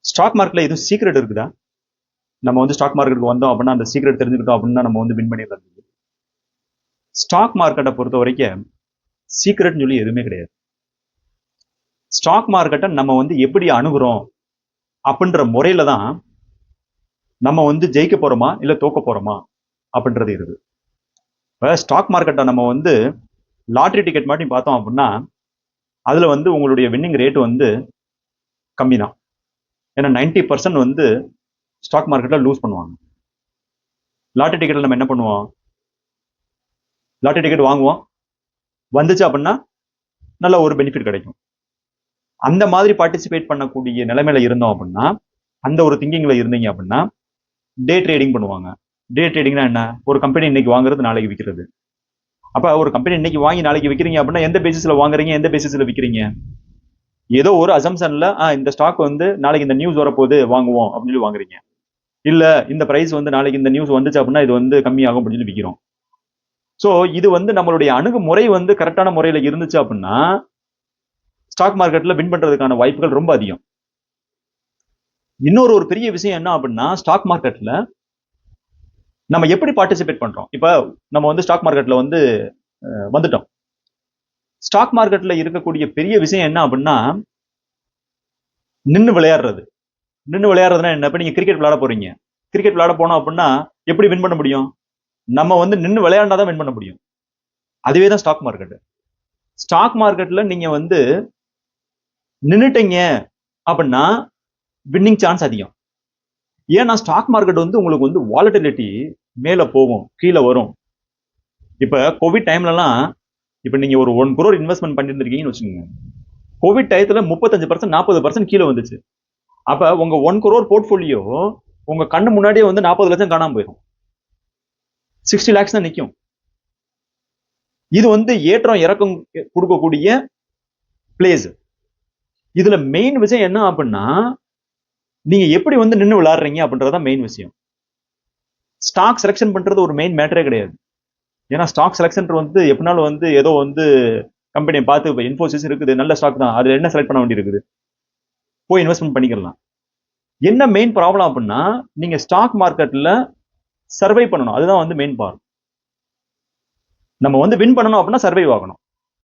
Stock மார்க்கெட்ல எதுவும் secret இருக்குதா? நம்ம வந்து ஸ்டாக் மார்க்கெட்டுக்கு வந்தோம் அப்படின்னா அந்த சீக்ரெட் தெரிஞ்சுக்கிட்டோம் அப்படின்னா நம்ம வந்து வின் பண்ணிடலாம். ஸ்டாக் மார்க்கெட்டை பொறுத்த வரைக்கும் சீக்ரெட்னு சொல்லி எதுவுமே கிடையாது. ஸ்டாக் மார்க்கெட்டை நம்ம வந்து எப்படி அணுகுறோம் அப்படின்ற முறையில தான் நம்ம வந்து ஜெயிக்க போறோமா இல்ல தோக்க போறோமா அப்படின்றது இருக்கு. இப்போ ஸ்டாக் மார்க்கெட்டை நம்ம வந்து லாட்ரி டிக்கெட் மாதிரி பார்த்தோம் அப்படின்னா அதுல வந்து உங்களுடைய வின்னிங் ரேட் வந்து கம்மி தான். ஏன்னா 90% வந்து ஸ்டாக் மார்க்கெட்ல லூஸ் பண்ணுவாங்க. லாட்டரி டிக்கெட்ல நம்ம என்ன பண்ணுவோம்? லாட்டரி டிக்கெட் வாங்குவோம், வந்துச்சு அப்படின்னா நல்ல ஒரு பெனிஃபிட் கிடைக்கும். அந்த மாதிரி பார்ட்டிசிபேட் பண்ணக்கூடிய நிலைமையில இருந்தோம் அப்படின்னா, அந்த ஒரு திங்கிங்ல இருந்தீங்க அப்படின்னா டே ட்ரேடிங் பண்ணுவாங்க. டே ட்ரேடிங்னா என்ன? ஒரு கம்பெனி இன்னைக்கு வாங்குறது நாளைக்கு விற்கிறது. அப்ப ஒரு கம்பெனி இன்னைக்கு வாங்கி நாளைக்கு விற்கிறீங்க அப்படின்னா எந்த பேசிஸ்ல வாங்குறீங்க, எந்த பேசிஸ்ல விற்கிறீங்க? ஏதோ ஒரு அசம்ஷன்ல இந்த ஸ்டாக் வந்து நாளைக்கு இந்த நியூஸ் வரப்போகுது வாங்குவோம் அப்படின்னு சொல்லி வாங்குறீங்க. இல்ல இந்த பிரைஸ் வந்து நாளைக்கு இந்த நியூஸ் வந்துச்சு அப்படின்னா இது வந்து கம்மியாகும் அப்படின்னு சொல்லி விற்கிறோம். ஸோ இது வந்து நம்மளுடைய அணுகுமுறை வந்து கரெக்டான முறையில இருந்துச்சு அப்படின்னா ஸ்டாக் மார்க்கெட்ல வின் பண்றதுக்கான வாய்ப்புகள் ரொம்ப அதிகம். இன்னொரு ஒரு பெரிய விஷயம் என்ன அப்படின்னா ஸ்டாக் மார்க்கெட்ல நம்ம எப்படி பார்ட்டிசிபேட் பண்றோம்? இப்ப நம்ம வந்து ஸ்டாக் மார்க்கெட்ல வந்து வந்துட்டோம். ஸ்டாக் மார்க்கெட்ல இருக்கக்கூடிய பெரிய விஷயம் என்ன அப்படின்னா நின்று விளையாடுறது. நின்று விளையாடுறதுன்னா என்ன? இப்ப நீங்க கிரிக்கெட் விளையாட போறீங்க. கிரிக்கெட் விளையாட போனோம் அப்படின்னா எப்படி வின் பண்ண முடியும்? நம்ம வந்து நின்று விளையாண்டாதான் வின் பண்ண முடியும். அதுவே தான் ஸ்டாக் மார்க்கெட். ஸ்டாக் மார்க்கெட்ல நீங்க வந்து நின்னுட்டீங்க அப்படின்னா வின்னிங் சான்ஸ் அதிகம். ஏன்னா ஸ்டாக் மார்க்கெட் வந்து உங்களுக்கு வந்து வாலட்டிலிட்டி மேல போகும், கீழே வரும். இப்ப கோவிட் டைம்லலாம் இப்ப நீங்க ஒரு 1 crore இன்வெஸ்ட்மெண்ட் பண்ணிருந்தீங்கன்னு வச்சுக்கோங்க. கோவிட் டயத்துல 35% 40% கீழே வந்துச்சு. அப்ப உங்க 1 crore போர்ட்போலியோ உங்க கண்ணு முன்னாடியே வந்து 40 லட்சம் காணாம போயிடும். 60 lakhs தான் நிக்கும். இது வந்து ஏற்றம் இறக்கம் கொடுக்கக்கூடிய பிளேஸ். இதுல மெயின் விஷயம் என்ன அப்படின்னா நீங்க எப்படி வந்து நின்று விளையாடுறீங்க அப்படின்றதான் மெயின் விஷயம். ஸ்டாக் செலக்ஷன் பண்றது ஒரு மெயின் மேட்டரே கிடையாது. ஏன்னா ஸ்டாக் செலக்ஷன் வந்து எப்படினாலும் வந்து ஏதோ வந்து கம்பெனியை பார்த்து இப்போ இன்ஃபோசிஸ் இருக்குது, நல்ல ஸ்டாக் தான், அதுல என்ன செலக்ட் பண்ண வேண்டி இருக்குது, போய் இன்வெஸ்ட்மெண்ட் பண்ணிக்கலாம். என்ன மெயின் ப்ராப்ளம் அப்படின்னா நீங்க ஸ்டாக் மார்க்கெட்ல சர்வை பண்ணணும். அதுதான் வந்து மெயின் பார்ட். நம்ம வந்து வின் பண்ணணும் அப்படின்னா சர்வை ஆகணும்.